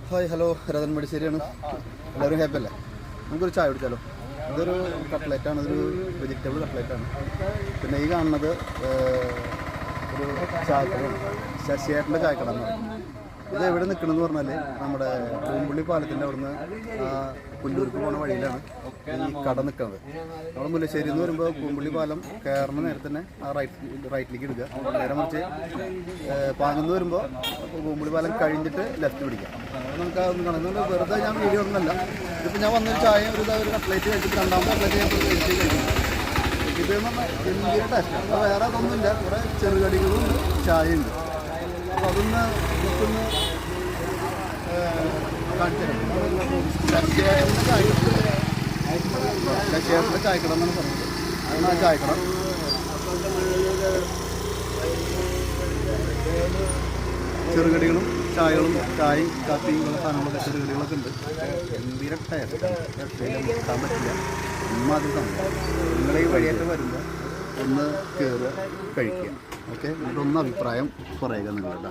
Hi hello Rathan മടിശ്ശേരിയാണ്. എല്ലാവരും happy അല്ലേ? നമുക്കൊരു ചായ കുടിച്ചാലോ? ഇതൊരു കട്ട്ലറ്റാണ്, ഇതൊരു വെജിറ്റബിൾ കട്ട്ലറ്റാണ്. പിന്നെ ഈ കാണുന്നത് ഒരു ചായക്കടയാണ്, ശശിയേട്ടൻ്റെ ചായക്കട എന്ന് പറയും. ഇത് എവിടെ നിൽക്കണമെന്ന് പറഞ്ഞാൽ നമ്മുടെ പൂമ്പുള്ളി പാലത്തിൻ്റെ അവിടുന്ന് പുല്ലൂർക്ക് പോകുന്ന വഴിയിലാണ് ഈ കട നിൽക്കുന്നത്. നമ്മൾ മുല്ലശ്ശേരി എന്ന് വരുമ്പോൾ പൂമ്പുള്ളി പാലം കയറുന്ന നേരത്തെ തന്നെ ആ റൈറ്റിലേക്ക് എടുക്കുക. നേരെ മറിച്ച് പാങ്ങന്ന് വരുമ്പോൾ പൂമ്പുള്ളി പാലം കഴിഞ്ഞിട്ട് ലെഫ്റ്റ് പിടിക്കുക. അപ്പോൾ നമുക്ക് അതൊന്നും കാണുന്നത് വെറുതെ ഞാൻ വീഡിയോ ഒന്നുമല്ല. ഇതിപ്പോൾ ഞാൻ വന്നൊരു ചായ ഒരു കട്ട്ലേറ്റ് കഴിച്ചിട്ട് രണ്ടാമത്തെ കട്ട്ലേറ്റ് ഞാൻ കഴിക്കുന്നത്. ഇതെന്ന് പറഞ്ഞാൽ ഗംഭീര ടേസ്റ്റാണ്. അപ്പോൾ വേറെ അതൊന്നുമില്ല, കുറേ ചെറുകടികളും ഉണ്ട്, ചായയുണ്ട്. അപ്പോൾ അതൊന്ന് നമുക്കൊന്ന് ശശിയേട്ടൻ്റെ ചായക്കട എന്നാണ് പറഞ്ഞത്. അതാണ് ആ ചായക്കട. ചെറുകടികളും ചായകളും ചായയും കാപ്പിയും ഉള്ള സാധനങ്ങളൊക്കെ ചെറുകടികളൊക്കെ ഉണ്ട്. ഗംഭീര ടേസ്റ്റാണ്, കിട്ടാൻ പറ്റില്ല. ഇമ്മാതിരി സംഭവം. നിങ്ങളെ ഈ വഴിയായിട്ട് വരുമ്പോൾ ഒന്ന് കയറുക, കഴിക്കുക. ഓക്കെ, എന്നിട്ടൊന്ന് അഭിപ്രായം പറയുക നിങ്ങളുടെ.